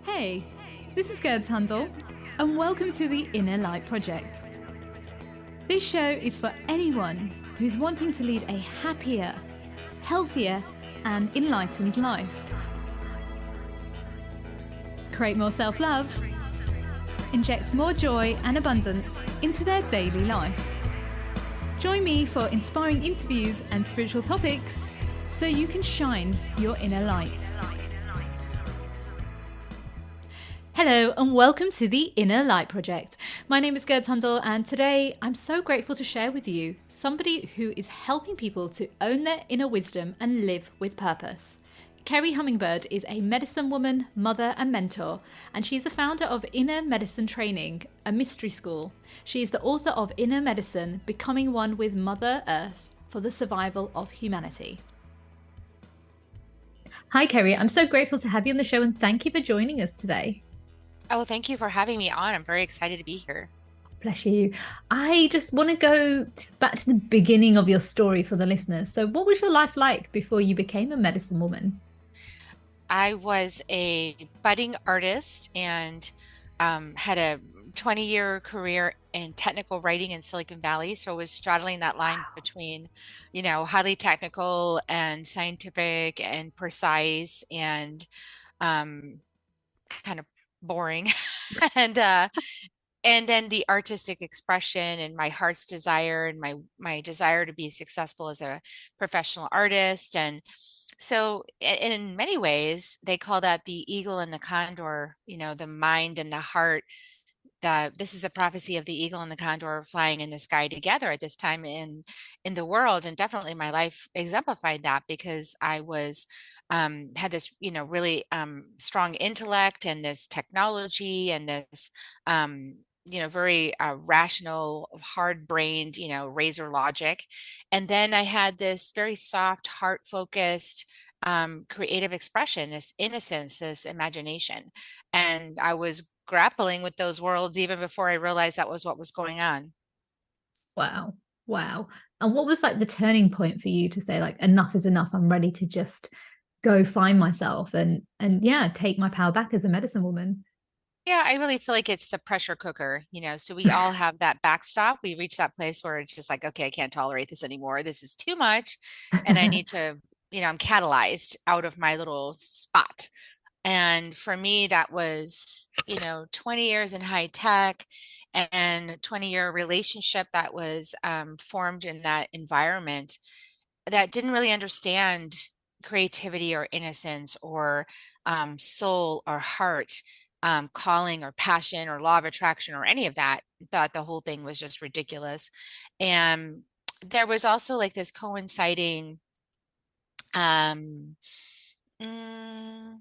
Hey, this is Gerd Handel, and welcome to the Inner Light Project. This show is for anyone who's wanting to lead a happier, healthier, and enlightened life. Create more self-love, inject more joy and abundance into their daily life. Join me for inspiring interviews and spiritual topics so you can shine your inner light. Hello and welcome to the Inner Light Project. My name is Gerd Handel, and today I'm so grateful to share with you somebody who is helping people to own their inner wisdom and live with purpose. Kerri Hummingbird is a medicine woman, mother and mentor, and she is the founder of Inner Medicine Training, a mystery school. She is the author of Inner Medicine, Becoming One with Mother Earth for the Survival of Humanity. Hi Kerri, I'm so grateful to have you on the show and thank you for joining us today. Oh, thank you for having me on. I'm very excited to be here. Bless you. I just want to go back to the beginning of your story for the listeners. So, what was your life like before you became a medicine woman? I was a budding artist and had a 20-year career in technical writing in Silicon Valley. So I was straddling that line between, highly technical and scientific and precise and um, kind of boring. And and then the artistic expression and my heart's desire and my desire to be successful as a professional artist. And so in many ways they call that the eagle and the condor, the mind and the heart. This is a prophecy of the eagle and the condor flying in the sky together at this time in the world. And definitely my life exemplified that because I was had this really strong intellect and this technology and this very rational, hard-brained, razor logic. And then I had this very soft, heart-focused, creative expression, this innocence, this imagination. And I was grappling with those worlds even before I realized that was what was going on. Wow. Wow. And what was like the turning point for you to say, like, enough is enough? I'm ready to just go find myself and yeah, take my power back as a medicine woman. Yeah, I really feel like it's the pressure cooker, so we all have that backstop. We reach that place where it's just like, okay, I can't tolerate this anymore. This is too much. And I need to, I'm catalyzed out of my little spot. And for me, that was, 20 years in high tech and 20-year relationship that was formed in that environment that didn't really understand creativity or innocence or soul or heart, calling or passion or law of attraction or any of that. Thought the whole thing was just ridiculous. And there was also like this coinciding um, mm,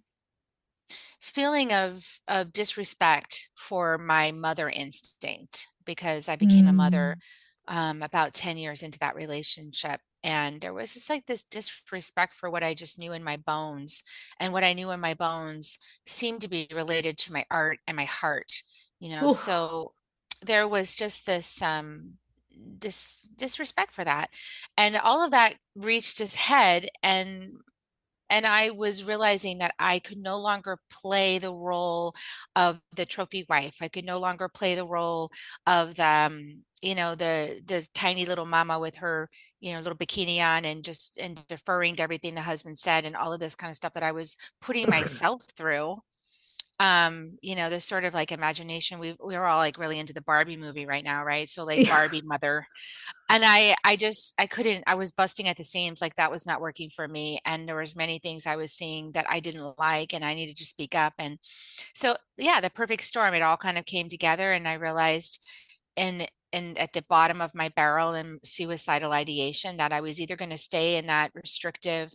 feeling of disrespect for my mother instinct because I became a mother Mm. about 10 years into that relationship. And there was just like this disrespect for what I just knew in my bones. And what I knew in my bones seemed to be related to my art and my heart, Oof. So there was just this disrespect for that. And all of that reached its head and I was realizing that I could no longer play the role of the trophy wife. I could no longer play the role of the tiny little mama with her, little bikini on and just and deferring to everything the husband said and all of this kind of stuff that I was putting myself through. This sort of like imagination. We're all like really into the Barbie movie right now, right? So like Yeah. Barbie mother, and I couldn't, I was busting at the seams, like that was not working for me. And there was many things I was seeing that I didn't like and I needed to speak up. And so yeah, the perfect storm, it all kind of came together and I realized and at the bottom of my barrel in suicidal ideation that I was either going to stay in that restrictive,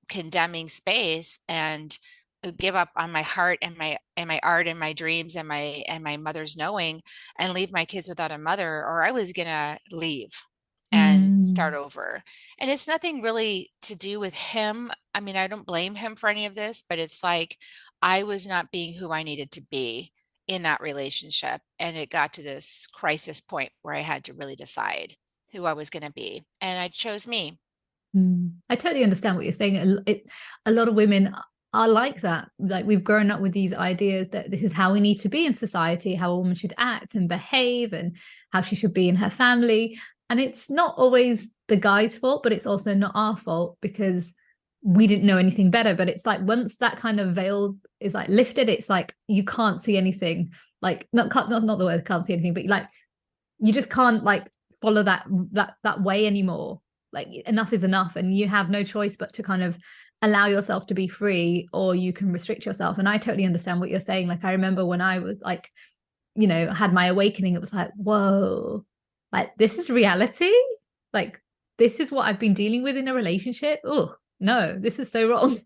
condemning space and give up on my heart and my art and my dreams and my mother's knowing and leave my kids without a mother, or I was gonna leave and start Mm. over. And it's nothing really to do with him. I mean, I don't blame him for any of this, but it's like I was not being who I needed to be in that relationship. And it got to this crisis point where I had to really decide who I was going to be. And I chose me. I totally understand what you're saying. A lot of women are like that. Like we've grown up with these ideas that this is how we need to be in society, how a woman should act and behave, and how she should be in her family. And it's not always the guy's fault, but it's also not our fault because we didn't know anything better. But it's like once that kind of veil is like lifted, it's like you can't see anything. Like not the word can't see anything, but like you just can't like follow that way anymore. Like enough is enough, and you have no choice but to kind of allow yourself to be free, or you can restrict yourself. And I totally understand what you're saying. Like I remember when I was like, had my awakening, it was like, whoa, like this is reality. Like this is what I've been dealing with in a relationship. Oh no, this is so wrong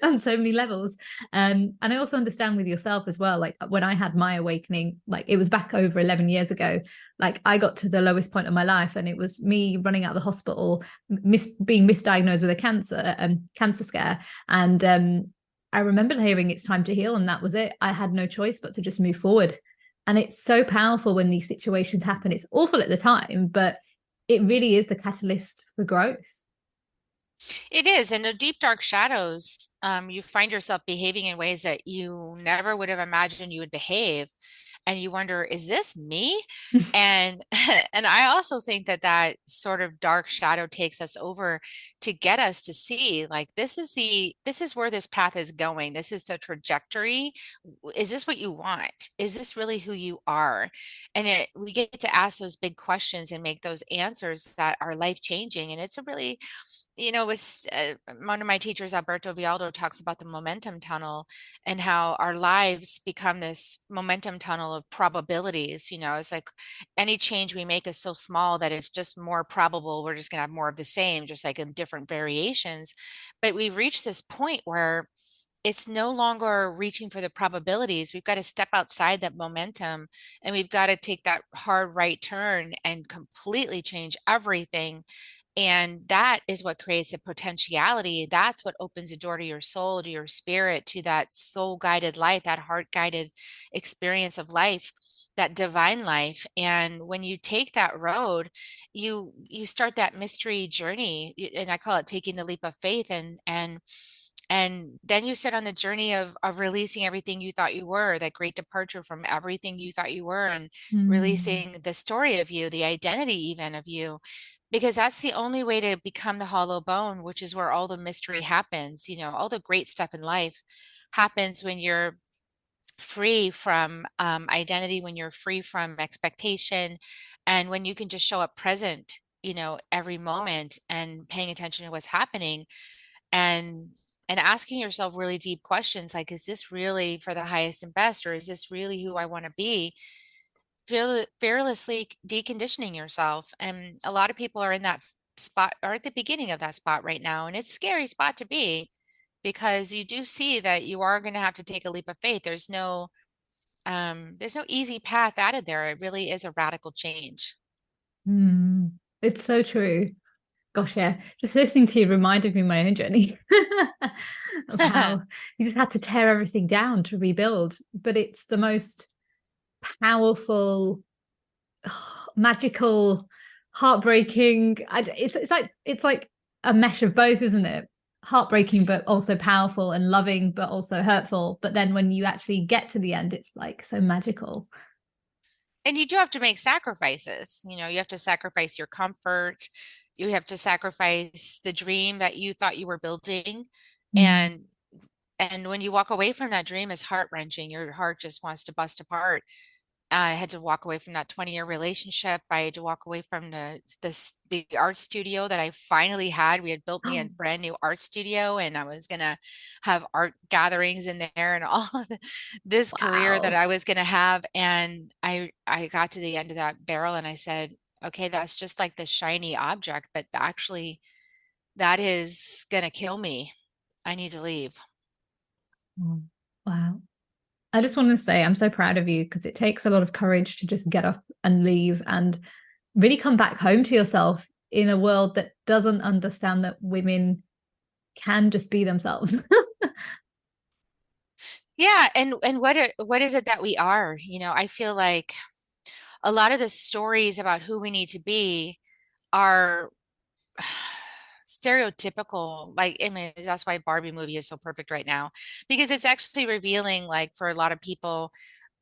on so many levels. And I also understand with yourself as well. Like when I had my awakening, like it was back over 11 years ago. Like I got to the lowest point of my life, and it was me running out of the hospital, being misdiagnosed with a cancer scare. And I remember hearing it's time to heal, and that was it. I had no choice but to just move forward. And it's so powerful when these situations happen. It's awful at the time, but it really is the catalyst for growth. It is. In the deep dark shadows, you find yourself behaving in ways that you never would have imagined you would behave. And you wonder, is this me? And and I also think that that sort of dark shadow takes us over to get us to see like this is where this path is going. This is the trajectory. Is this what you want? Is this really who you are? And we get to ask those big questions and make those answers that are life changing. And it's a really was one of my teachers, Alberto Vialdo, talks about the momentum tunnel and how our lives become this momentum tunnel of probabilities. It's like any change we make is so small that it's just more probable we're just going to have more of the same, just like in different variations. But we've reached this point where it's no longer reaching for the probabilities. We've got to step outside that momentum and we've got to take that hard right turn and completely change everything. And that is what creates a potentiality. That's what opens a door to your soul, to your spirit, to that soul guided life, that heart guided experience of life, that divine life. And when you take that road, you start that mystery journey. And I call it taking the leap of faith. And then you set on the journey of releasing everything you thought you were, that great departure from everything you thought you were, and Mm. releasing the story of you, the identity even of you, because that's the only way to become the hollow bone, which is where all the mystery happens. All the great stuff in life happens when you're free from identity, when you're free from expectation, and when you can just show up present, every moment and paying attention to what's happening and asking yourself really deep questions like, is this really for the highest and best, or is this really who I want to be? Fearlessly deconditioning yourself. And a lot of people are in that spot or at the beginning of that spot right now. And it's a scary spot to be because you do see that you are going to have to take a leap of faith. There's no easy path out of there. It really is a radical change. Mm. It's so true. Gosh, yeah. Just listening to you reminded me of my own journey of how you just had to tear everything down to rebuild. But it's the most powerful, magical, heartbreaking. It's like a mesh of both, isn't it? Heartbreaking, but also powerful, and loving, but also hurtful. But then when you actually get to the end, it's like so magical. And you do have to make sacrifices. You have to sacrifice your comfort. You have to sacrifice the dream that you thought you were building. Mm. And when you walk away from that dream, it's heart-wrenching. Your heart just wants to bust apart. I had to walk away from that 20-year relationship. I had to walk away from the art studio that I finally had. We had built me a Oh, brand new art studio, and I was gonna have art gatherings in there and all of this career that wow. I was gonna have. And I got to the end of that barrel, and I said, okay, that's just like the shiny object, but actually, that is gonna kill me. I need to leave. Mm. Wow. I just want to say I'm so proud of you because it takes a lot of courage to just get up and leave and really come back home to yourself in a world that doesn't understand that women can just be themselves. Yeah, and what is it that we are? I feel like a lot of the stories about who we need to be are stereotypical, like, I mean, that's why Barbie movie is so perfect right now, because it's actually revealing, like, for a lot of people,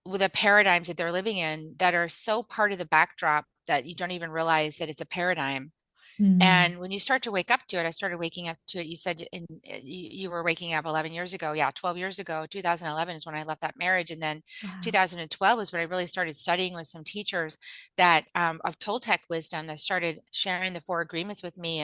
with the paradigms that they're living in that are so part of the backdrop that you don't even realize that it's a paradigm. Mm. And when you start to wake up to it, I started waking up to it. You said you were waking up 11 years ago. Yeah, 12 years ago. 2011 is when I left that marriage. And then Wow. 2012 was when I really started studying with some teachers that of Toltec wisdom that started sharing the four agreements with me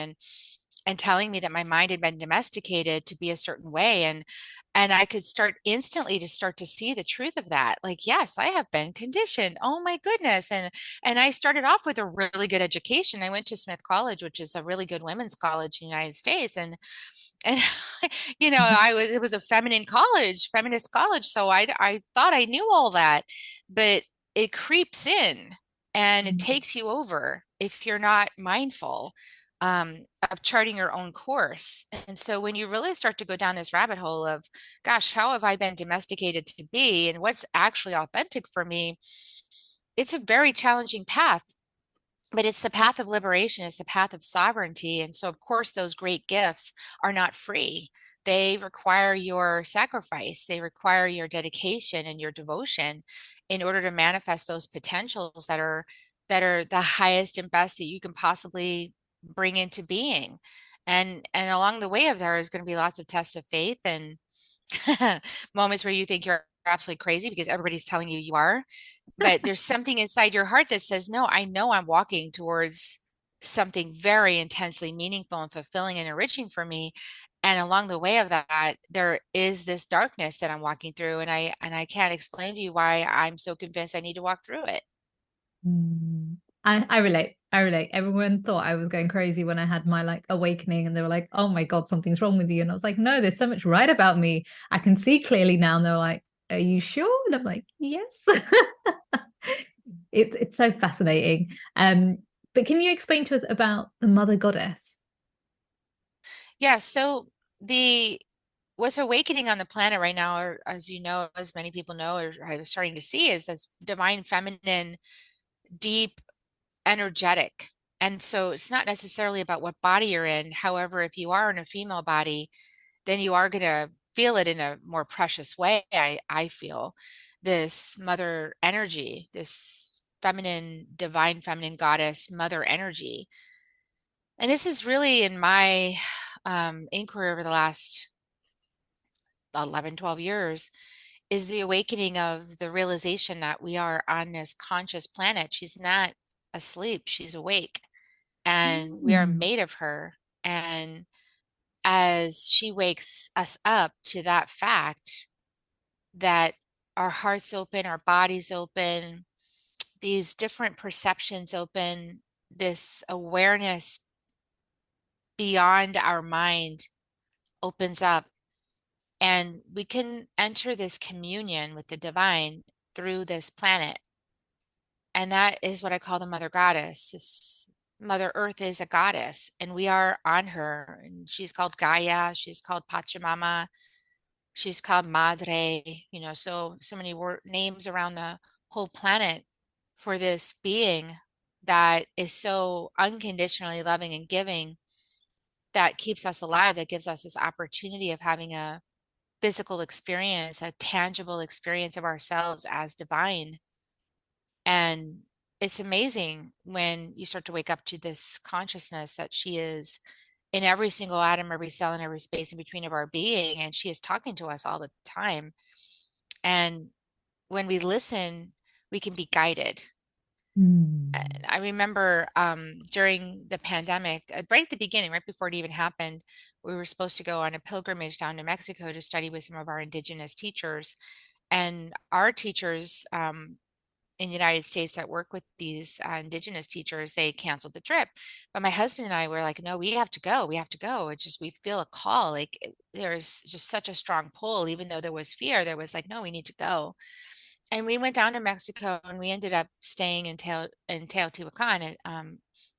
and telling me that my mind had been domesticated to be a certain way. And I could start instantly to start to see the truth of that. Like, yes, I have been conditioned. Oh my goodness. And I started off with a really good education. I went to Smith College, which is a really good women's college in the United States. And it was a feminine college, feminist college. So I thought I knew all that, but it creeps in and it Mm. takes you over if you're not mindful of charting your own course. And so when you really start to go down this rabbit hole of, gosh, how have I been domesticated to be and what's actually authentic for me? It's a very challenging path, but it's the path of liberation, it's the path of sovereignty. And so, of course, those great gifts are not free. They require your sacrifice, they require your dedication and your devotion in order to manifest those potentials that are the highest and best that you can possibly bring into being. And along the way of there is going to be lots of tests of faith and moments where you think you're absolutely crazy because everybody's telling you you are, but there's something inside your heart that says, no, I know I'm walking towards something very intensely meaningful and fulfilling and enriching for me. And along the way of that, there is this darkness that I'm walking through, and I can't explain to you why I'm so convinced I need to walk through it. Mm. I relate. I relate. Everyone thought I was going crazy when I had my like awakening, and they were like, "Oh my God, something's wrong with you." And I was like, "No, there's so much right about me. I can see clearly now." And they're like, "Are you sure?" And I'm like, "Yes." It's so fascinating. But can you explain to us about the mother goddess? Yeah, so the what's awakening on the planet right now, or as you know, as many people know, or I was starting to see, is this divine feminine, deep energetic. And so it's not necessarily about what body you're in. However, if you are in a female body, then you are going to feel it in a more precious way. I feel this mother energy, this feminine, divine feminine goddess, mother energy. And this is really in my inquiry over the last 11, 12 years is the awakening of the realization that we are on this conscious planet. She's not asleep, she's awake, and we are Mm. made of her. And as she wakes us up to that fact that our hearts open, our bodies open, these different perceptions open, this awareness beyond our mind opens up, and we can enter this communion with the divine through this planet. And that is what I call the mother goddess. This Mother Earth is a goddess, and we are on her. And she's called Gaia, she's called Pachamama, she's called Madre, so many names around the whole planet for this being that is so unconditionally loving and giving, that keeps us alive, that gives us this opportunity of having a physical experience, a tangible experience of ourselves as divine. And it's amazing when you start to wake up to this consciousness that she is in every single atom, every cell, and every space in between of our being. And she is talking to us all the time. And when we listen, we can be guided. Mm. And I remember during the pandemic, right at the beginning, right before it even happened, we were supposed to go on a pilgrimage down to Mexico to study with some of our indigenous teachers. And our teachers in the United States that work with these indigenous teachers, they canceled the trip. But my husband and I were like, no, we have to go. We have to go. It's just, we feel a call. Like there's just such a strong pull, even though there was fear, there was like, no, we need to go. And we went down to Mexico and we ended up staying in Teotihuacan, a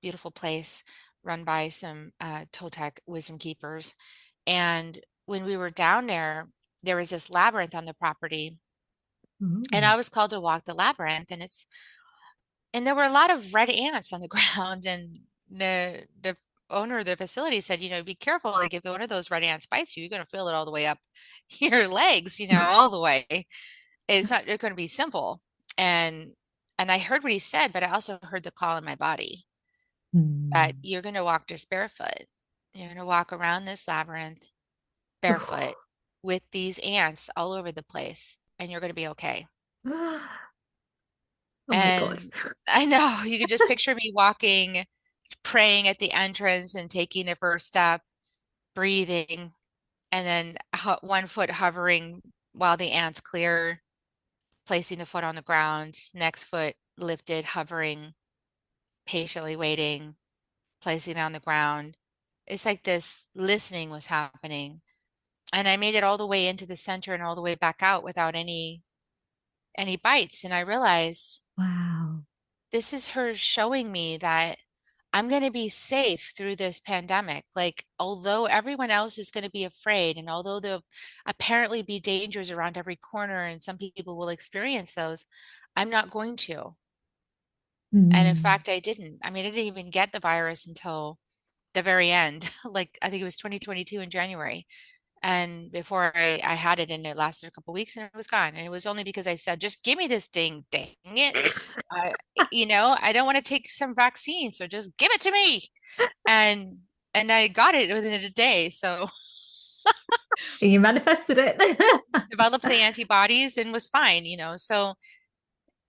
beautiful place run by some Toltec wisdom keepers. And when we were down there, there was this labyrinth on the property, and Ooh. I was called to walk the labyrinth, and there were a lot of red ants on the ground, and the owner of the facility said, be careful. Like if one of those red ants bites you, you're going to feel it all the way up your legs, all the way. It's not going to be simple. And and I heard what he said, but I also heard the call in my body that Mm. you're going to walk just barefoot. You're going to walk around this labyrinth barefoot with these ants all over the place, and you're going to be okay. Oh my God. And I know you could just picture me walking, praying at the entrance and taking the first step, breathing, and then one foot hovering while the ants clear, placing the foot on the ground, next foot lifted, hovering, patiently waiting, placing it on the ground. It's like this listening was happening. And I made it all the way into the center and all the way back out without any bites. And I realized Wow. this is her showing me that I'm going to be safe through this pandemic. Like, although everyone else is going to be afraid, and although there'll apparently be dangers around every corner, and some people will experience those, I'm not going to. And in Mm. fact, I didn't. I mean, I didn't even get the virus until the very end. Like, I think it was 2022 in January. And before I had it, and it lasted a couple weeks and it was gone. And it was only because I said, just give me this thing, dang it. I, I don't want to take some vaccine, so just give it to me. And and I got it within a day. So You manifested it. developed the antibodies and was fine. So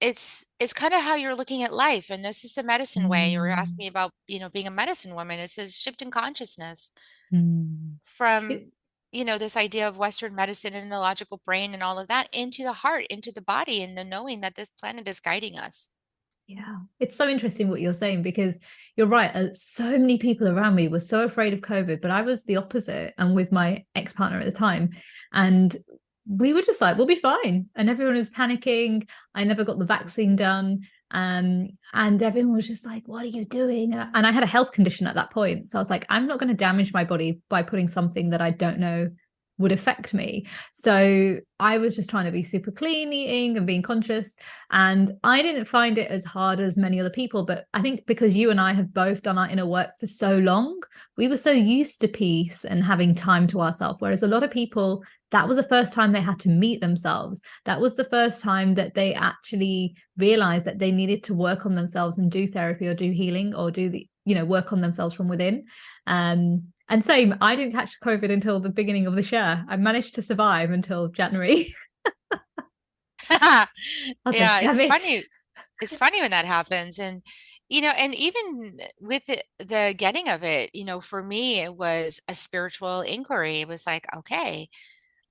it's kind of how you're looking at life. And this is the medicine way. You were asking Mm. me about, being a medicine woman. It's a shift in consciousness Mm. It, from, this idea of Western medicine and the logical brain and all of that into the heart, into the body, and the knowing that this planet is guiding us. Yeah, it's so interesting what you're saying because you're right. So many people around me were so afraid of COVID, but I was the opposite. And with my ex-partner at the time, and we were just like, we'll be fine. And everyone was panicking. I never got the vaccine done. And everyone was just like, what are you doing? And I had a health condition at that point. So I was like, I'm not going to damage my body by putting something that I don't know would affect me. So I was just trying to be super clean eating and being conscious. And I didn't find it as hard as many other people. But I think because you and I have both done our inner work for so long, we were so used to peace and having time to ourselves. Whereas a lot of people, that was the first time they had to meet themselves. That was the first time that they actually realized that they needed to work on themselves and do therapy or do healing or do work on themselves from within. And same, I didn't catch COVID until the beginning of this year. I managed to survive until January. I was like, Yeah, damn it. it's funny when that happens. And and even with the getting of it, for me it was a spiritual inquiry. It was like, okay,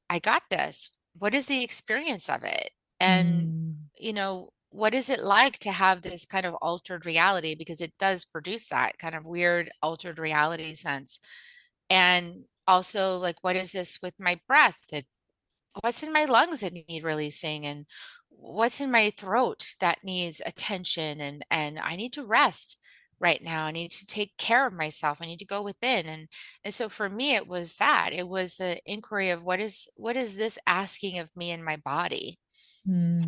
I got this. What is the experience of it? And Mm, what is it like to have this kind of altered reality? Because it does produce that kind of weird altered reality sense. And also, like, what is this with my breath? What's in my lungs that need releasing, and what's in my throat that needs attention, and I need to rest right now. I need to take care of myself. I need to go within. And so for me it was that. It was the inquiry of what is this asking of me in my body.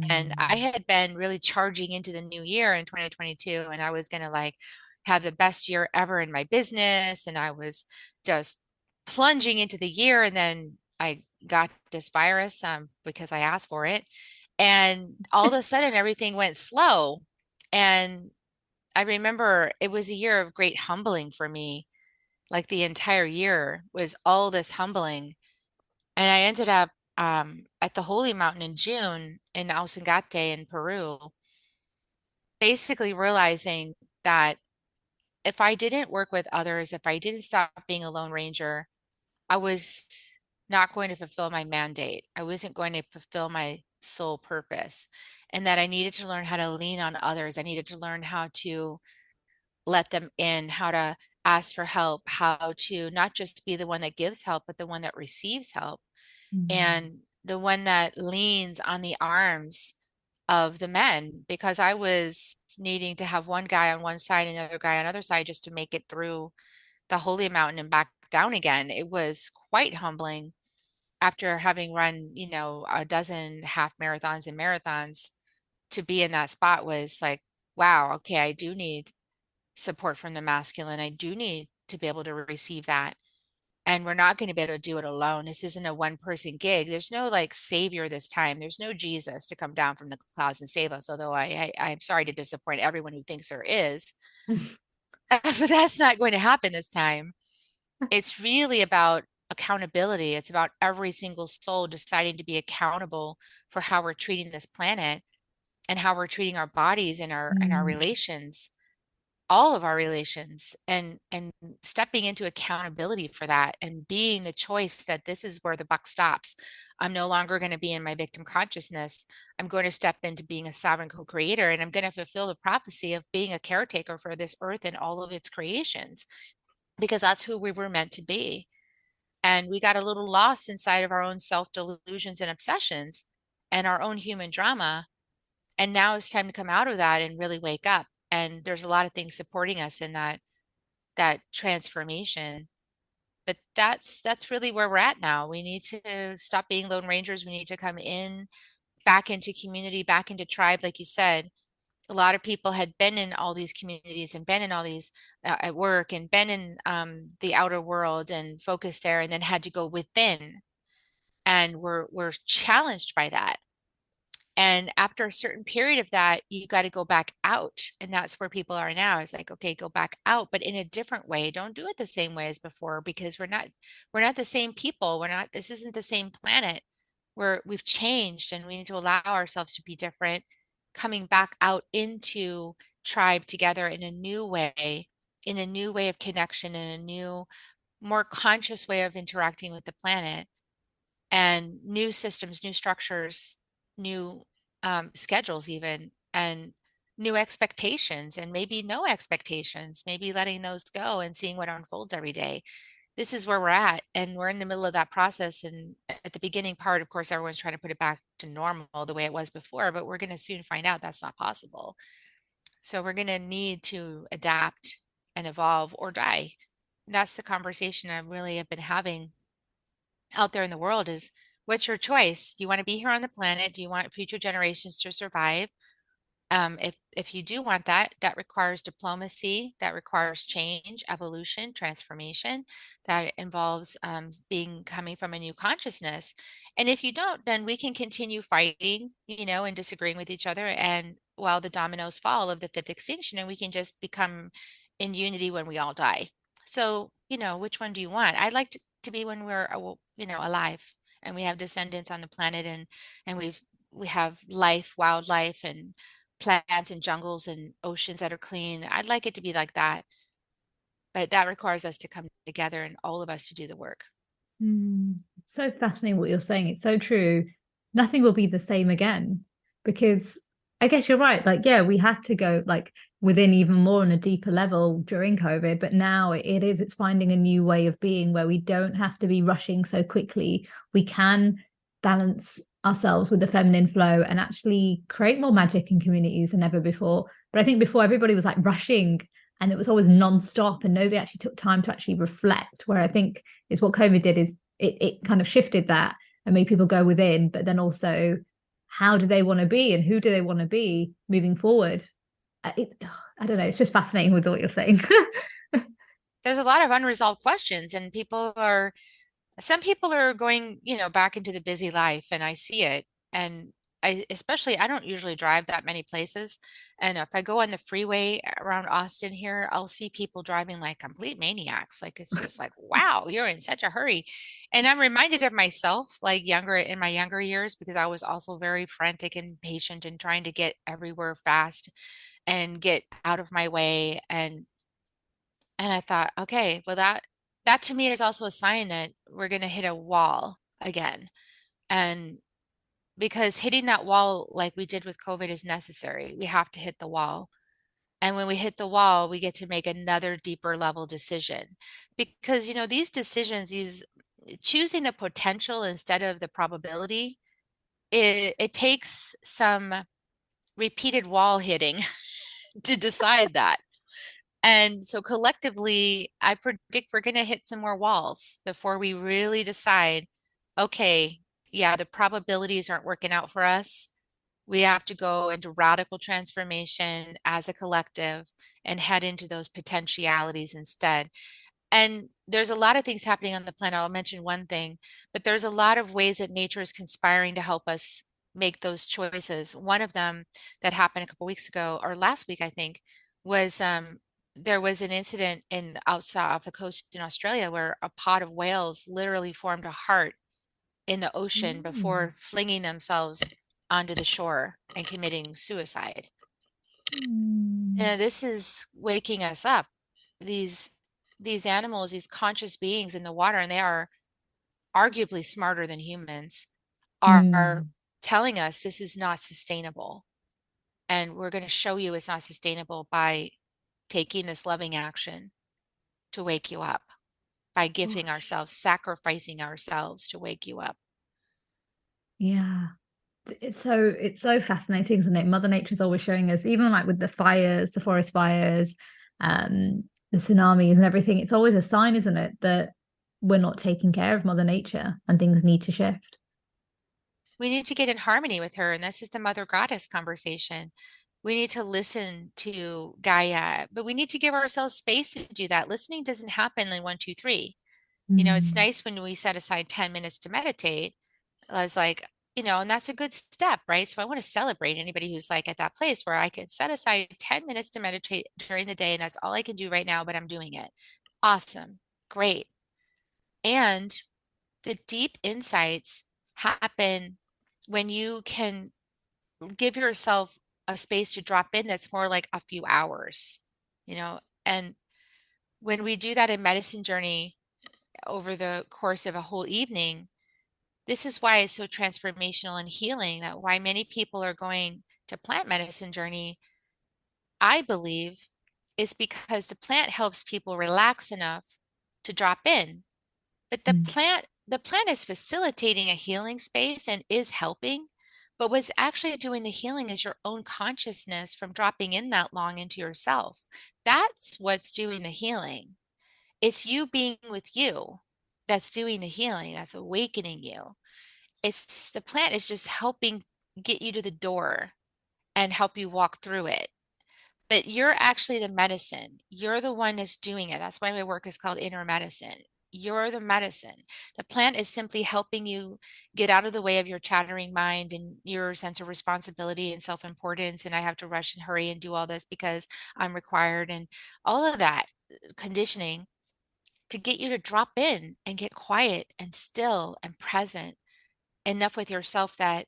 And I mm, had been really charging into the new year in 2022, and I was going to like have the best year ever in my business. And I was just plunging into the year. And then I got this virus because I asked for it. And all of a sudden, everything went slow. And I remember it was a year of great humbling for me. Like the entire year was all this humbling. And I ended up at the Holy Mountain in June in Ausangate in Peru, basically realizing that if I didn't work with others, if I didn't stop being a Lone Ranger, I was not going to fulfill my mandate. I wasn't going to fulfill my sole purpose, and that I needed to learn how to lean on others. I needed to learn how to let them in, how to ask for help, how to not just be the one that gives help, but the one that receives help, mm, and the one that leans on the arms of the men, because I was needing to have one guy on one side and the other guy on the other side just to make it through the Holy Mountain and back down again. It was quite humbling after having run, a dozen half marathons and marathons. To be in that spot was like, wow, okay, I do need support from the masculine. I do need to be able to receive that. And we're not going to be able to do it alone. This isn't a one person gig. There's no like savior this time. There's no Jesus to come down from the clouds and save us. Although I'm sorry to disappoint everyone who thinks there is, but that's not going to happen this time. It's really about accountability. It's about every single soul deciding to be accountable for how we're treating this planet and how we're treating our bodies and our Mm. relations, all of our relations, and stepping into accountability for that and being the choice that this is where the buck stops. I'm no longer going to be in my victim consciousness. I'm going to step into being a sovereign co-creator, and I'm going to fulfill the prophecy of being a caretaker for this earth and all of its creations, because that's who we were meant to be. And we got a little lost inside of our own self delusions and obsessions and our own human drama. And now it's time to come out of that and really wake up. And there's a lot of things supporting us in that transformation. But that's really where we're at now. We need to stop being lone rangers. We need to come in back into community, back into tribe, like you said. A lot of people had been in all these communities and been in all these at work and been in the outer world and focused there, and then had to go within, and we're challenged by that. And after a certain period of that, you got to go back out. And that's where people are now. It's like, okay, go back out, but in a different way. Don't do it the same way as before, because we're not the same people. This isn't the same planet. We've changed, and we need to allow ourselves to be different, coming back out into tribe together in a new way of connection, in a new, more conscious way of interacting with the planet, and new systems, new structures, new schedules, even, and new expectations, and maybe no expectations, maybe letting those go and seeing what unfolds every day. This is where we're at, and we're in the middle of that process. And at the beginning part, of course, everyone's trying to put it back to normal the way it was before, but we're going to soon find out that's not possible. So we're going to need to adapt and evolve or die. And that's the conversation I really have been having out there in the world is, what's your choice? Do you want to be here on the planet? Do you want future generations to survive? If you do want that, that requires diplomacy, that requires change, evolution, transformation, that involves being coming from a new consciousness. And if you don't, then we can continue fighting, and disagreeing with each other, and while the dominoes fall of the fifth extinction, and we can just become in unity when we all die. So, which one do you want? I'd like to be when we're, alive, and we have descendants on the planet, and we have life, wildlife, and plants and jungles and oceans that are clean. I'd like it to be like that. But that requires us to come together and all of us to do the work. So fascinating what you're saying. It's so true. Nothing will be the same again because I guess you're right. Like, yeah, we had to go like within even more on a deeper level during COVID, but now it's finding a new way of being where we don't have to be rushing so quickly. We can balance ourselves with the feminine flow and actually create more magic in communities than ever before. But I think before everybody was like rushing and it was always non-stop and nobody actually took time to actually reflect, where I think is what COVID did is it kind of shifted that and made people go within, but then also how do they want to be and who do they want to be moving forward? I don't know, it's just fascinating with what you're saying. There's a lot of unresolved questions, and some people are going, back into the busy life, and I see it. And I don't usually drive that many places. And if I go on the freeway around Austin here, I'll see people driving like complete maniacs. Like, it's just like, wow, you're in such a hurry. And I'm reminded of myself, like in my younger years, because I was also very frantic and impatient and trying to get everywhere fast and get out of my way. And I thought, okay, well, that to me is also a sign that we're going to hit a wall again. And because hitting that wall like we did with COVID is necessary, we have to hit the wall. And when we hit the wall, we get to make another deeper level decision. Because, these decisions, these choosing the potential instead of the probability, it takes some repeated wall hitting to decide that. And so collectively, I predict we're going to hit some more walls before we really decide, okay, yeah, the probabilities aren't working out for us. We have to go into radical transformation as a collective and head into those potentialities instead. And there's a lot of things happening on the planet. I'll mention one thing, but there's a lot of ways that nature is conspiring to help us make those choices. One of them that happened a couple weeks ago, or last week, I think, was there was an incident in outside off the coast in Australia where a pod of whales literally formed a heart in the ocean Mm. before flinging themselves onto the shore and committing suicide. Mm. And this is waking us up. These these animals, these conscious beings in the water, and they are arguably smarter than humans, are Mm. telling us this is not sustainable. And we're going to show you it's not sustainable by taking this loving action to wake you up, by gifting Gosh. ourselves, sacrificing ourselves to wake you up. Yeah. It's so fascinating, isn't it? Mother Nature's always showing us, even like with the fires, the forest fires, the tsunamis and everything, it's always a sign, isn't it, that we're not taking care of Mother Nature and things need to shift. We need to get in harmony with her, and this is the mother goddess conversation. We need to listen to Gaia, but we need to give ourselves space to do that. Listening doesn't happen in one, two, three. It's Mm. nice when we set aside 10 minutes to meditate. I was like, and that's a good step, right? So I want to celebrate anybody who's like at that place where I can set aside 10 minutes to meditate during the day, and that's all I can do right now, but I'm doing it. Awesome. Great. And the deep insights happen when you can give yourself a space to drop in that's more like a few hours, and when we do that in medicine journey over the course of a whole evening, this is why it's so transformational and healing, that why many people are going to plant medicine journey, I believe, is because the plant helps people relax enough to drop in. But Mm. the plant is facilitating a healing space and is helping, but what's actually doing the healing is your own consciousness from dropping in that long into yourself. That's what's doing the healing. It's you being with you that's doing the healing, that's awakening you. It's the plant is just helping get you to the door and help you walk through it. But you're actually the medicine. You're the one that's doing it. That's why my work is called inner medicine. You're the medicine. The plant is simply helping you get out of the way of your chattering mind and your sense of responsibility and self-importance. And I have to rush and hurry and do all this because I'm required, and all of that conditioning to get you to drop in and get quiet and still and present enough with yourself that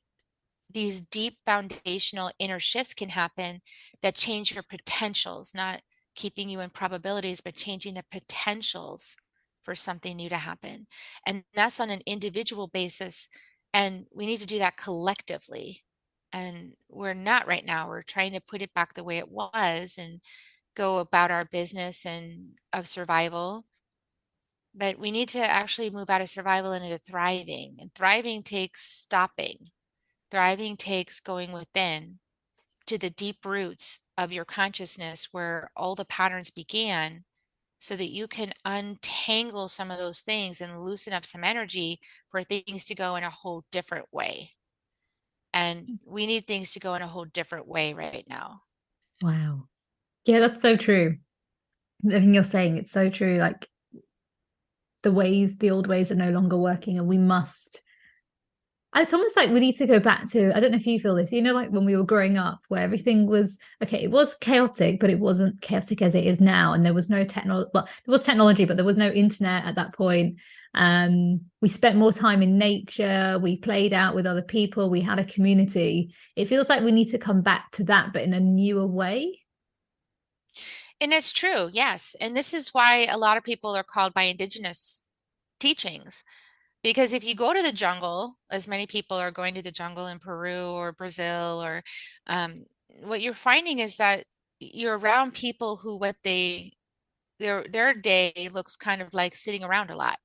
these deep foundational inner shifts can happen that change your potentials, not keeping you in probabilities, but changing the potentials for something new to happen. And that's on an individual basis. And we need to do that collectively. And we're not right now. We're trying to put it back the way it was and go about our business and of survival. But we need to actually move out of survival and into thriving. And thriving takes stopping. Thriving takes going within to the deep roots of your consciousness where all the patterns began, so that you can untangle some of those things and loosen up some energy for things to go in a whole different way. And we need things to go in a whole different way right now. Wow. Yeah, that's so true. Everything you're saying, it's so true. Like the old ways are no longer working, and we must. It's almost like we need to go back to, I don't know if you feel this, like when we were growing up, where everything was okay, it was chaotic, but it wasn't chaotic as it is now. And there was no technology, well, there was technology, but there was no internet at that point. We spent more time in nature, we played out with other people, we had a community. It feels like we need to come back to that, but in a newer way. And it's true, yes. And this is why a lot of people are called by indigenous teachings. Because if you go to the jungle, as many people are going to the jungle in Peru or Brazil, or what you're finding is that you're around people who their day looks kind of like sitting around a lot.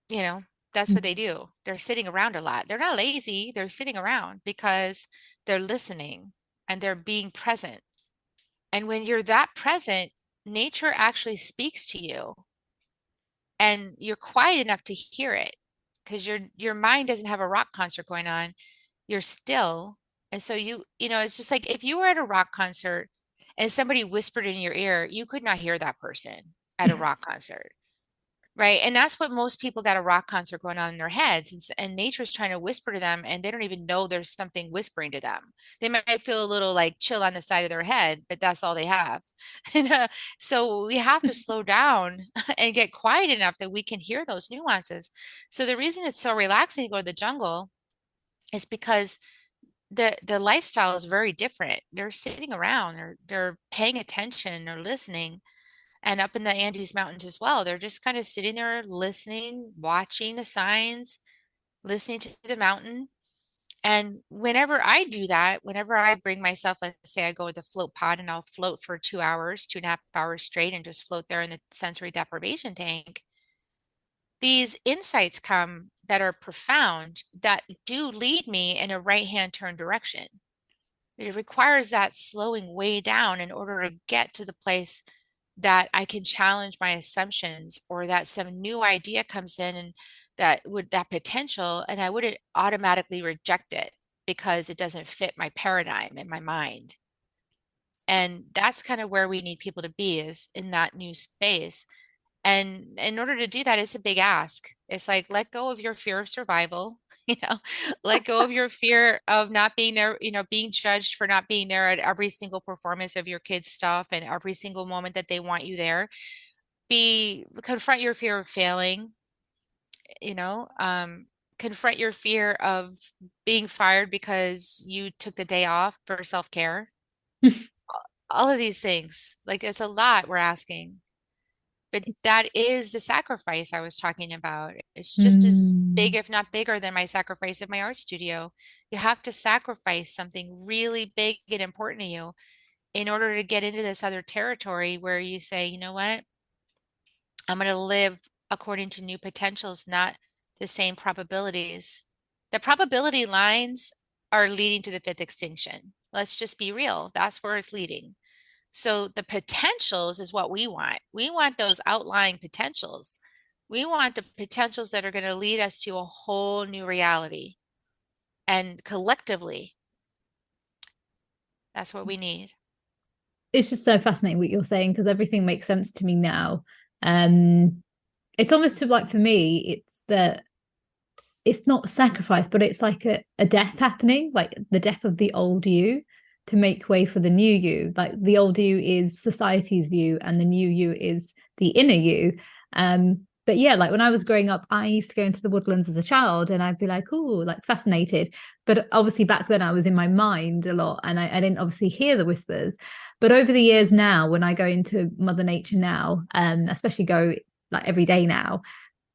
You know, that's what they do. They're sitting around a lot. They're not lazy, they're sitting around because they're listening and they're being present. And when you're that present, nature actually speaks to you and you're quiet enough to hear it because your mind doesn't have a rock concert going on. You're still. And so it's just like if you were at a rock concert and somebody whispered in your ear, you could not hear that person. at a rock concert. Right. And that's what most people got a rock concert going on in their heads. And nature's trying to whisper to them, and they don't even know there's something whispering to them. They might feel a little like chill on the side of their head, but that's all they have. And so we have to slow down and get quiet enough that we can hear those nuances. So the reason it's so relaxing to go to the jungle is because the lifestyle is very different. They're sitting around, they're paying attention, they're listening, and up in the Andes Mountains as well. They're just kind of sitting there listening, watching the signs, listening to the mountain. And whenever I do that, whenever I bring myself, let's say I go with a float pod and I'll float for 2 hours, 2.5 hours straight, and just float there in the sensory deprivation tank, these insights come that are profound that do lead me in a right-hand turn direction. It requires that slowing way down in order to get to the place that I can challenge my assumptions, or that some new idea comes in and that potential, and I wouldn't automatically reject it because it doesn't fit my paradigm in my mind. And that's kind of where we need people to be, is in that new space. And in order to do that, it's a big ask. It's like, let go of your fear of survival, let go of your fear of not being there, being judged for not being there at every single performance of your kids' stuff and every single moment that they want you there. Confront your fear of failing, you know, um, confront your fear of being fired because you took the day off for self-care. All of these things, like it's a lot we're asking. But that is the sacrifice I was talking about. It's just as big, Mm. if not bigger, than my sacrifice of my art studio. You have to sacrifice something really big and important to you in order to get into this other territory where you say, you know what? I'm going to live according to new potentials, not the same probabilities. The probability lines are leading to the fifth extinction. Let's just be real. That's where it's leading. So the potentials is what we want. We want those outlying potentials. We want the potentials that are going to lead us to a whole new reality. And collectively, that's what we need. It's just so fascinating what you're saying because everything makes sense to me now. Um, it's almost like for me, it's that it's not sacrifice, but it's like a death happening, like the death of the old you to make way for the new you. Like the old you is society's view, and the new you is the inner you. But yeah, like when I was growing up, I used to go into the woodlands as a child, and I'd be like, oh, like fascinated. But obviously back then I was in my mind a lot, and I didn't obviously hear the whispers. But over the years now, when I go into Mother Nature now, especially go like every day now,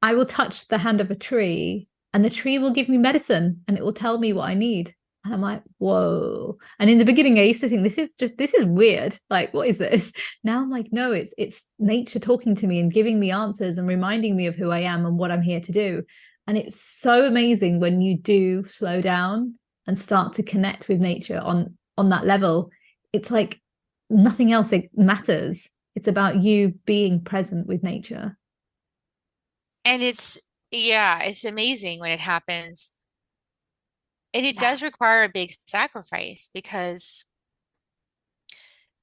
I will touch the hand of a tree and the tree will give me medicine and it will tell me what I need. And I'm like, whoa. And in the beginning, I used to think this is weird. Like, what is this? Now I'm like, no, it's nature talking to me and giving me answers and reminding me of who I am and what I'm here to do. And it's so amazing when you do slow down and start to connect with nature on that level. It's like nothing else matters. It's about you being present with nature. And yeah, it's amazing when it happens. And it Yeah. does require a big sacrifice, because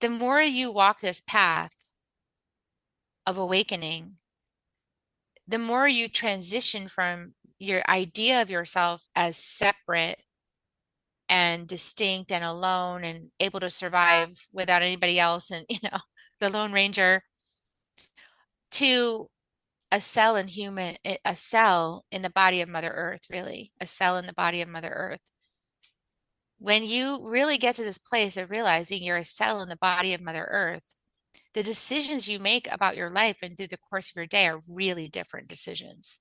the more you walk this path of awakening, the more you transition from your idea of yourself as separate and distinct and alone and able to survive without anybody else, and the Lone Ranger, to a cell in the body of Mother Earth, really, a cell in the body of Mother Earth. When you really get to this place of realizing you're a cell in the body of Mother Earth, the decisions you make about your life and through the course of your day are really different decisions.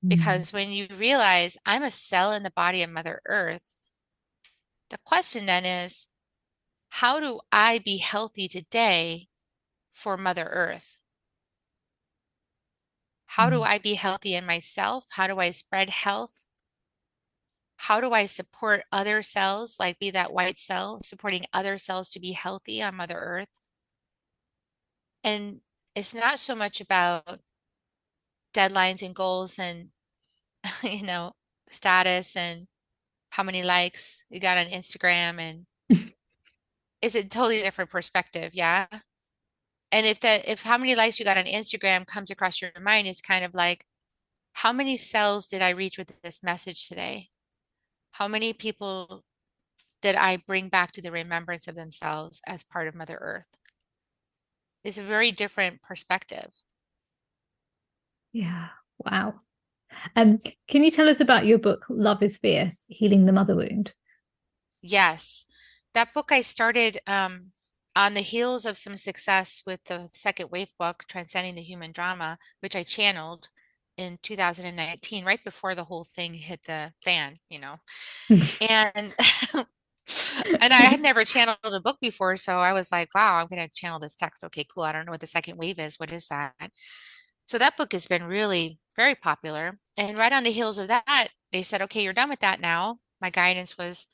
Mm. Because when you realize I'm a cell in the body of Mother Earth, the question then is, how do I be healthy today for Mother Earth? How do Mm. I be healthy in myself? How do I spread health? How do I support other cells, like be that white cell, supporting other cells to be healthy on Mother Earth? And it's not so much about deadlines and goals and, you know, status and how many likes you got on Instagram. And it's a totally different perspective. Yeah. And if how many likes you got on Instagram comes across your mind, it's kind of like, how many cells did I reach with this message today? How many people did I bring back to the remembrance of themselves as part of Mother Earth? It's a very different perspective. Yeah. Wow. Um, can you tell us about your book, Love is Fierce, Healing the Mother Wound? Yes. That book I started on the heels of some success with the second wave book, Transcending the Human Drama, which I channeled in 2019, right before the whole thing hit the fan, you know. And and I had never channeled a book before, so I was like, wow, I'm going to channel this text. Okay, cool. I don't know what the second wave is. What is that? So that book has been really very popular. And right on the heels of that, they said, okay, you're done with that now. My guidance was,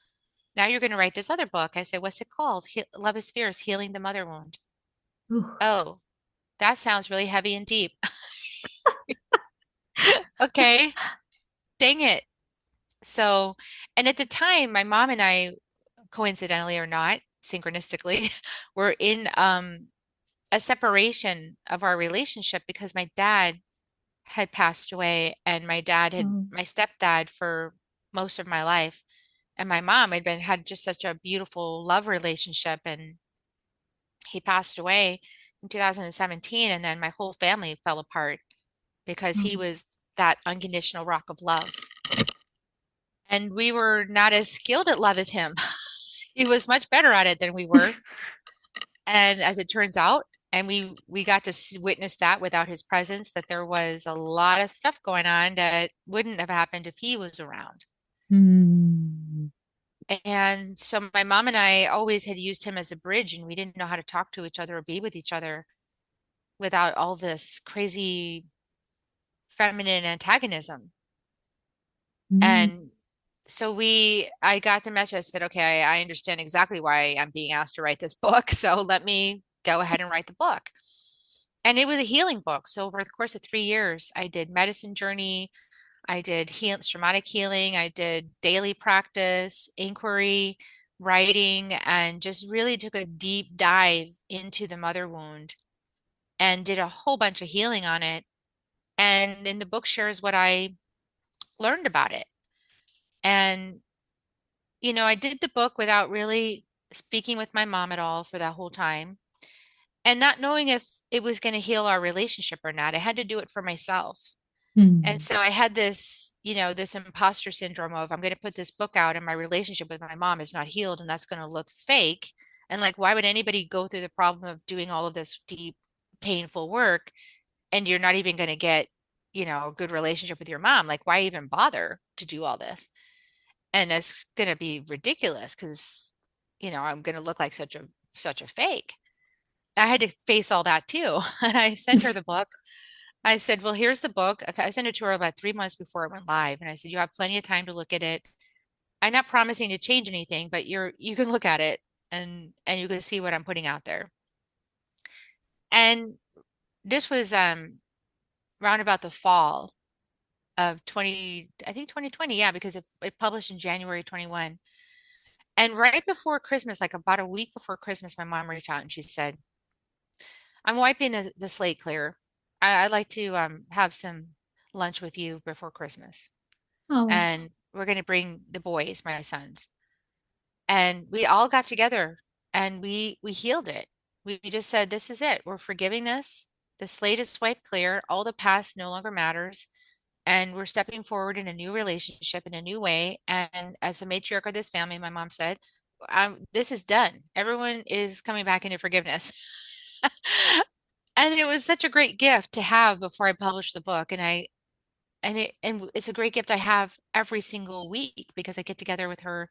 now you're going to write this other book. I said, what's it called? Love is Fierce, Healing the Mother Wound. Ooh. Oh, that sounds really heavy and deep. Okay, dang it. So, and at the time, my mom and I, coincidentally or not, synchronistically, were in a separation of our relationship because my dad had passed away and my dad had Oh. my stepdad for most of my life and my mom had just such a beautiful love relationship and he passed away in 2017 and then my whole family fell apart because he Oh. was that unconditional rock of love and we were not as skilled at love as him. He was much better at it than we were. And as it turns out, and we got to witness that without his presence, that there was a lot of stuff going on that wouldn't have happened if he was around. Hmm. And so my mom and I always had used him as a bridge, and we didn't know how to talk to each other or be with each other without all this crazy feminine antagonism. Hmm. And so I got the message. I said, okay, I understand exactly why I'm being asked to write this book. So let me go ahead and write the book. And it was a healing book. So over the course of 3 years, I did medicine journey, I did shamanic healing, I did daily practice, inquiry, writing, and just really took a deep dive into the mother wound and did a whole bunch of healing on it. And in the book shares what I learned about it. And, I did the book without really speaking with my mom at all for that whole time and not knowing if it was going to heal our relationship or not. I had to do it for myself. And Hmm. so I had this, this imposter syndrome of I'm going to put this book out and my relationship with my mom is not healed and that's going to look fake. And like, why would anybody go through the problem of doing all of this deep, painful work and you're not even going to get, a good relationship with your mom? Like, why even bother to do all this? And it's going to be ridiculous because, I'm going to look like such a fake. I had to face all that too. And I sent her the book. I said, well, here's the book. I sent it to her about 3 months before it went live. And I said, you have plenty of time to look at it. I'm not promising to change anything, but you can look at it and you can see what I'm putting out there. And this was round about the fall of 2020, yeah, because it published in January 21. And right before Christmas, like about a week before Christmas, my mom reached out and she said, I'm wiping the slate clear. I'd like to have some lunch with you before Christmas. Oh. And we're going to bring the boys, my sons. And we all got together and we healed it. We just said, this is it. We're forgiving this. The slate is wiped clear. All the past no longer matters. And we're stepping forward in a new relationship in a new way. And as the matriarch of this family, my mom said, this is done. Everyone is coming back into forgiveness. And it was such a great gift to have before I published the book. And it's a great gift I have every single week because I get together with her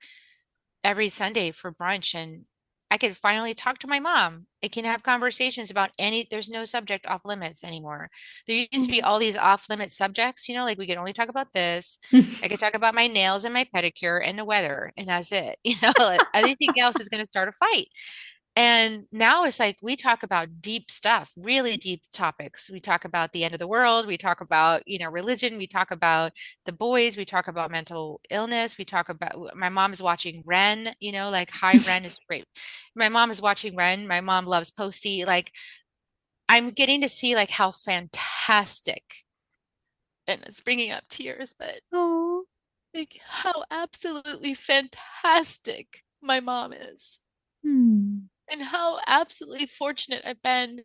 every Sunday for brunch and I can finally talk to my mom. I can have conversations about there's no subject off limits anymore. There used to be all these off limit subjects, like we could only talk about this. I could talk about my nails and my pedicure and the weather, and that's it. Anything else is going to start a fight. And now it's like we talk about deep stuff, really deep topics. We talk about the end of the world. We talk about, religion. We talk about the boys. We talk about mental illness. We talk about my mom is watching Ren, like High Ren is great. My mom is watching Ren. My mom loves Posty. Like I'm getting to see like how fantastic, and it's bringing up tears, but Oh. like how absolutely fantastic my mom is, Hmm. and how absolutely fortunate I've been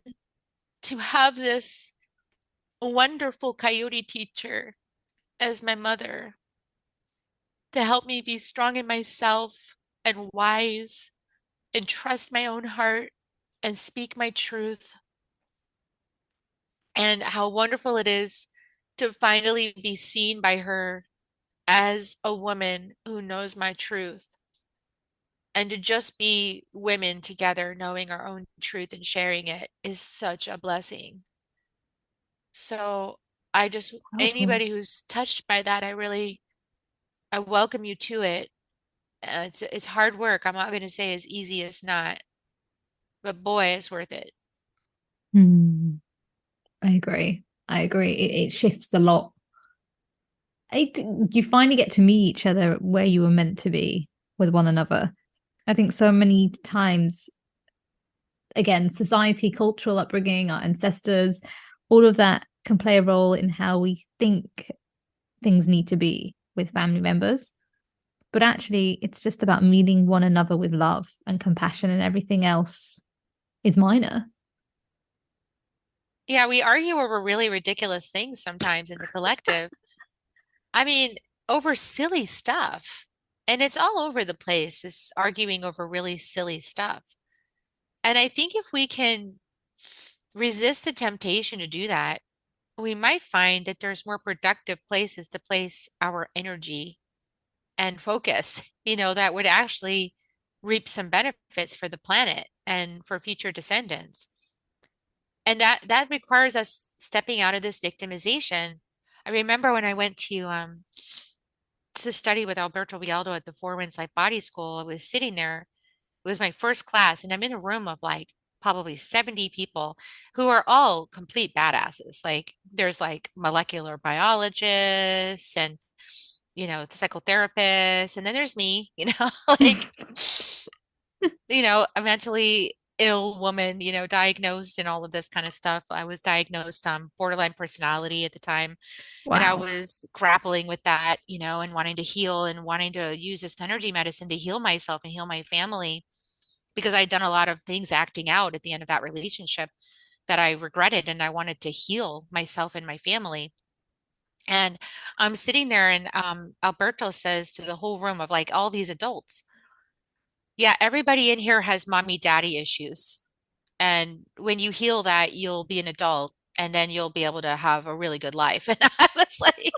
to have this wonderful coyote teacher as my mother to help me be strong in myself and wise and trust my own heart and speak my truth. And how wonderful it is to finally be seen by her as a woman who knows my truth, and to just be women together knowing our own truth and sharing it is such a blessing. So I just, Powerful. anybody who's touched by that, I welcome you to it. It's hard work. I'm not going to say as easy as not, but boy, it's worth it. Hmm. I agree. I agree. It shifts a lot. You finally get to meet each other where you were meant to be with one another. I think so many times, again, society, cultural upbringing, our ancestors, all of that can play a role in how we think things need to be with family members. But actually, it's just about meeting one another with love and compassion, and everything else is minor. Yeah, we argue over really ridiculous things sometimes in the collective. I mean, over silly stuff. And it's all over the place, this arguing over really silly stuff. And I think if we can resist the temptation to do that, we might find that there's more productive places to place our energy and focus, that would actually reap some benefits for the planet and for future descendants. And that requires us stepping out of this victimization. I remember when I went to study with Alberto Vialdo at the Four Winds Life Body School, I was sitting there. It was my first class, and I'm in a room of like probably 70 people who are all complete badasses. Like there's like molecular biologists and psychotherapists, and then there's me, like a mentally ill woman, diagnosed and all of this kind of stuff. I was diagnosed borderline personality at the time, and I Wow. was grappling with that, and wanting to heal and wanting to use this energy medicine to heal myself and heal my family because I'd done a lot of things acting out at the end of that relationship that I regretted, and I wanted to heal myself and my family. And I'm sitting there, and Alberto says to the whole room of like all these adults, yeah, everybody in here has mommy daddy issues. And when you heal that, you'll be an adult and then you'll be able to have a really good life. And I was like,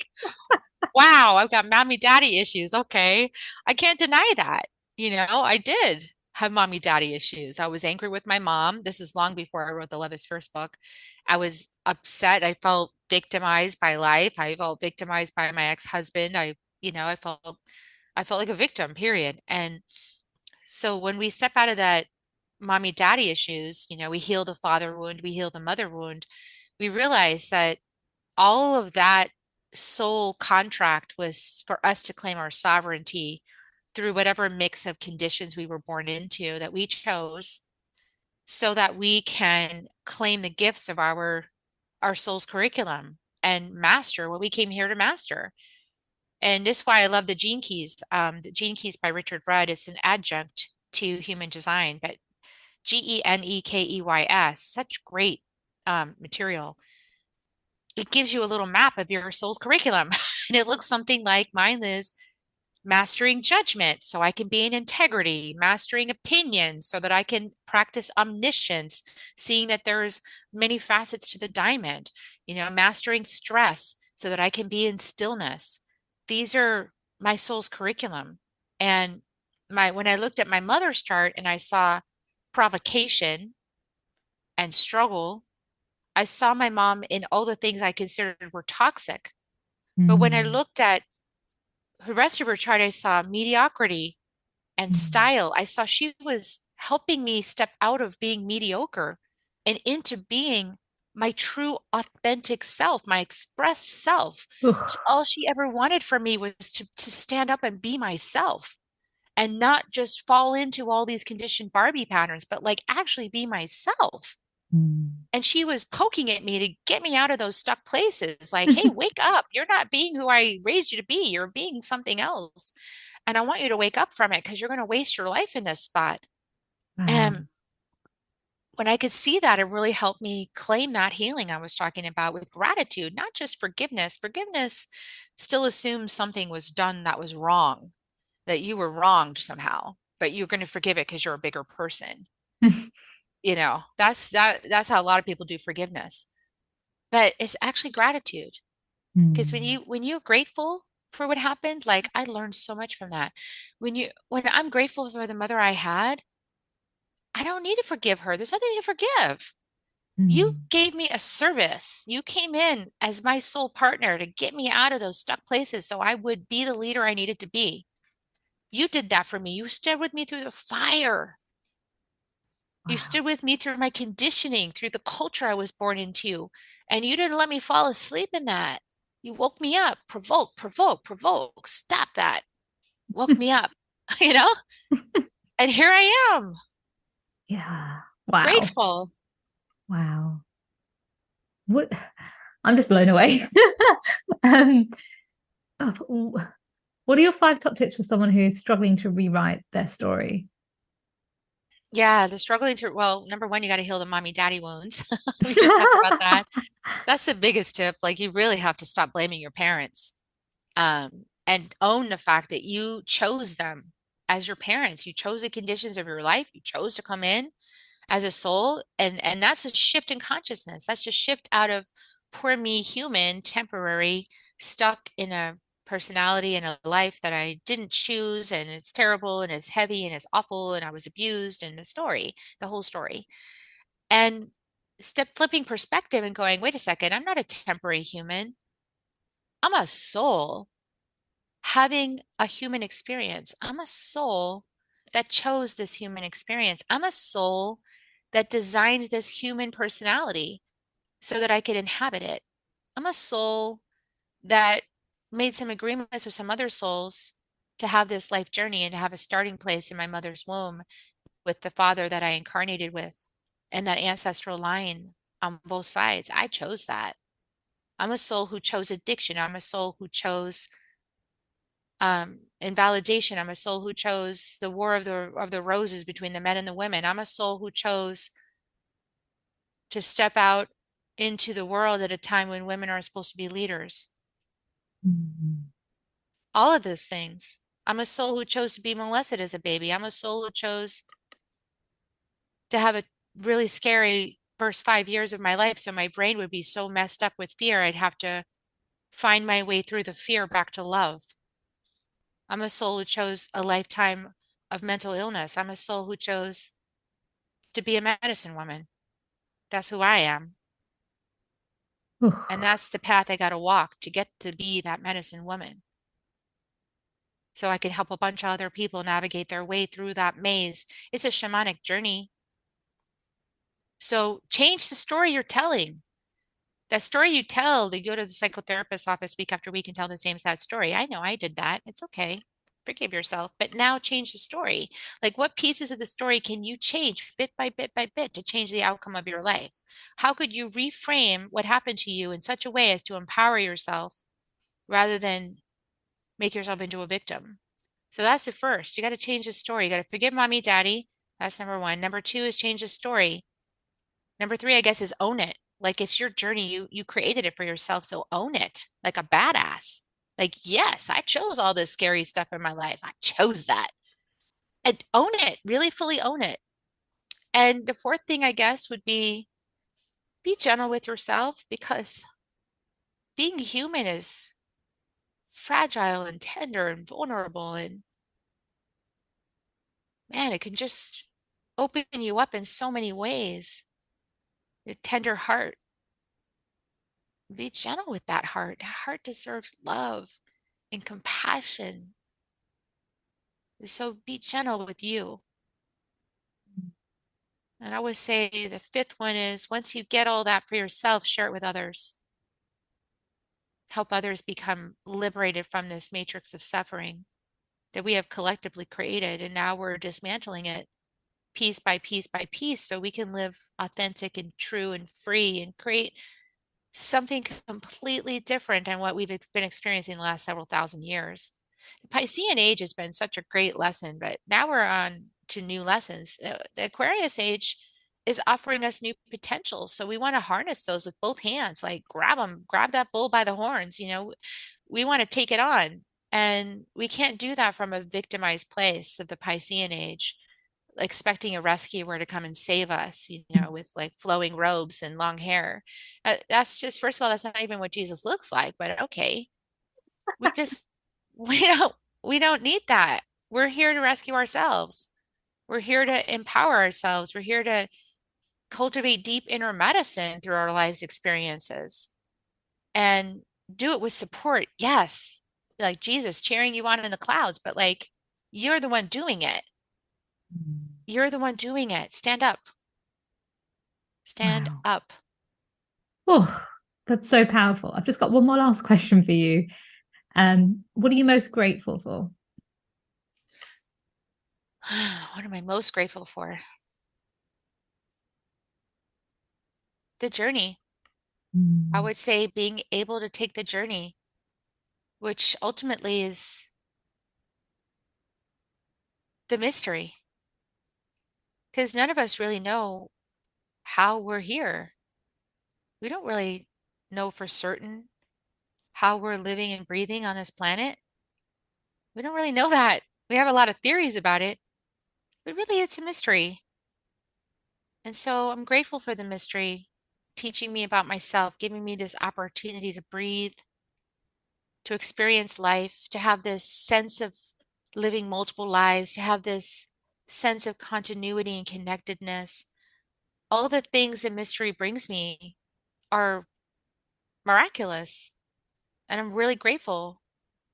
wow, I've got mommy daddy issues. Okay. I can't deny that. I did have mommy daddy issues. I was angry with my mom. This is long before I wrote the Love is First book. I was upset. I felt victimized by life. I felt victimized by my ex-husband. I felt like a victim, period. And so when we step out of that mommy daddy issues, we heal the father wound, we heal the mother wound, we realize that all of that soul contract was for us to claim our sovereignty through whatever mix of conditions we were born into that we chose, so that we can claim the gifts of our soul's curriculum and master what we came here to master. And this is why I love the Gene Keys. The Gene Keys by Richard Rudd is an adjunct to human design, but Genekeys, such great material. It gives you a little map of your soul's curriculum. And it looks something like mine is mastering judgment so I can be in integrity, mastering opinion so that I can practice omniscience, seeing that there's many facets to the diamond, mastering stress so that I can be in stillness. These are my soul's curriculum. And when I looked at my mother's chart and I saw provocation and struggle, I saw my mom in all the things I considered were toxic. But when I Mm. looked at the rest of her chart, I saw mediocrity and Mm. style. I saw she was helping me step out of being mediocre and into being my true, authentic self, my expressed self. Ugh. All she ever wanted from me was to stand up and be myself and not just fall into all these conditioned Barbie patterns, but like actually be myself. Mm. And she was poking at me to get me out of those stuck places. Like, hey, wake up. You're not being who I raised you to be. You're being something else. And I want you to wake up from it because you're going to waste your life in this spot. Wow. And when I could see that, it really helped me claim that healing I was talking about with gratitude, not just forgiveness. Forgiveness still assumes something was done that was wrong, that you were wronged somehow, but you're going to forgive it because you're a bigger person. That's how a lot of people do forgiveness. But it's actually gratitude. Because when Mm. you're grateful for what happened, like I learned so much from that. When I'm grateful for the mother I had, I don't need to forgive her. There's nothing to forgive. You Mm. gave me a service. You came in as my soul partner to get me out of those stuck places so I would be the leader I needed to be. You did that for me. You stood with me through the fire. You Wow. stood with me through my conditioning, through the culture I was born into, and you didn't let me fall asleep in that. You woke me up, provoke, provoke, provoke. Stop that. Woke me up, you know? And here I am, Yeah. Wow. grateful. Wow. What? I'm just blown away. um, oh, what are your five top tips for someone who is struggling to rewrite their story? Yeah, the struggling to, well, number one, you got to heal the mommy daddy wounds. We just talked about that. That's the biggest tip. Like, you really have to stop blaming your parents, and own the fact that you chose them as your parents. You chose the conditions of your life. You chose to come in as a soul, and that's a shift in consciousness. That's just shift out of poor me human, temporary, stuck in a personality and a life that I didn't choose, and it's terrible and it's heavy and it's awful and I was abused, and the story, the whole story. And step flipping perspective and going, wait a second, I'm not a temporary human. I'm a soul having a human experience. I'm a soul that chose this human experience. I'm a soul that designed this human personality so that I could inhabit it. I'm a soul that made some agreements with some other souls to have this life journey and to have a starting place in my mother's womb with the father that I incarnated with and that ancestral line on both sides. I chose that. I'm a soul who chose addiction. I'm a soul who chose invalidation. I'm a soul who chose the war of the roses between the men and the women. I'm a soul who chose to step out into the world at a time when women are supposed to be leaders. Mm. All of those things. I'm a soul who chose to be molested as a baby. I'm a soul who chose to have a really scary first 5 years of my life. So my brain would be so messed up with fear, I'd have to find my way through the fear back to love. I'm a soul who chose a lifetime of mental illness. I'm a soul who chose to be a medicine woman. That's who I am. And Oof. that's the path I got to walk to get to be that medicine woman. So I can help a bunch of other people navigate their way through that maze. It's a shamanic journey. So change the story you're telling. That story you tell, they go to the psychotherapist's office week after week and tell the same sad story. I know I did that. It's okay. Forgive yourself, but now change the story. Like, what pieces of the story can you change bit by bit by bit to change the outcome of your life? How could you reframe what happened to you in such a way as to empower yourself rather than make yourself into a victim? So that's the first. You got to change the story. You got to forgive mommy, daddy. That's number one. Number two is change the story. Number three, I guess, is own it. Like, it's your journey. You created it for yourself, so own it like a badass. Like, yes, I chose all this scary stuff in my life. I chose that. And own it, really fully own it. And the fourth thing, I guess, would be gentle with yourself, because being human is fragile and tender and vulnerable, and man, it can just open you up in so many ways. A tender heart. Be gentle with that heart. That heart deserves love and compassion. So be gentle with you. And I always say the fifth one is, once you get all that for yourself, share it with others. Help others become liberated from this matrix of suffering that we have collectively created, and now we're dismantling it. piece by piece by piece so we can live authentic and true and free and create something completely different than what we've been experiencing the last several thousand years. The Piscean age has been such a great lesson, but now we're on to new lessons. The Aquarius age is offering us new potentials. So we want to harness those with both hands, like grab them, grab that bull by the horns. We want to take it on. And we can't do that from a victimized place of the Piscean age, expecting a rescuer to come and save us, with like flowing robes and long hair. That's just, first of all, that's not even what Jesus looks like, but okay. We just, we don't, we don't need that. We're here to rescue ourselves. We're here to empower ourselves. We're here to cultivate deep inner medicine through our life's experiences and do it with support. Yes. Like Jesus cheering you on in the clouds, but like you're the one doing it. You're the one doing it. Stand up. Stand Wow. up. Oh, that's so powerful. I've just got one more last question for you. What are you most grateful for? What am I most grateful for? The journey. I Mm. would say being able to take the journey, which ultimately is the mystery, because none of us really know how we're here. We don't really know for certain how we're living and breathing on this planet. We don't really know that. We have a lot of theories about it, but really it's a mystery. And so I'm grateful for the mystery, teaching me about myself, giving me this opportunity to breathe, to experience life, to have this sense of living multiple lives, to have this sense of continuity and connectedness. All the things that mystery brings me are miraculous. And I'm really grateful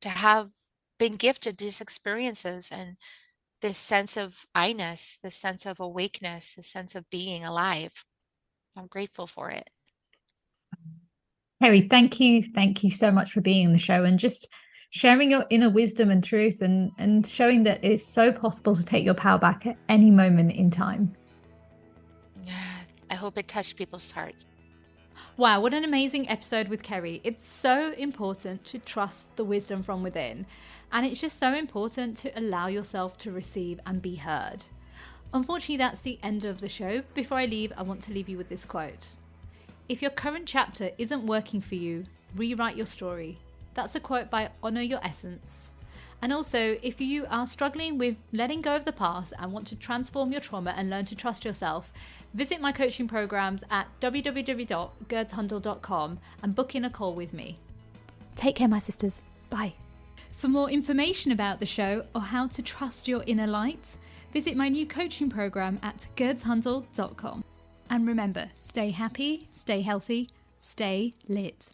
to have been gifted these experiences and this sense of I-ness, this sense of awakeness, this sense of being alive. I'm grateful for it. Kerri, thank you. Thank you so much for being on the show and just sharing your inner wisdom and truth and showing that it's so possible to take your power back at any moment in time. I hope it touched people's hearts. Wow, what an amazing episode with Kerri. It's so important to trust the wisdom from within. And it's just so important to allow yourself to receive and be heard. Unfortunately, that's the end of the show. Before I leave, I want to leave you with this quote. If your current chapter isn't working for you, rewrite your story. That's a quote by Honor Your Essence. And also, if you are struggling with letting go of the past and want to transform your trauma and learn to trust yourself, visit my coaching programs at www.gerdshundle.com and book in a call with me. Take care, my sisters. Bye. For more information about the show or how to trust your inner light, visit my new coaching program at gerdshundle.com. And remember, stay happy, stay healthy, stay lit.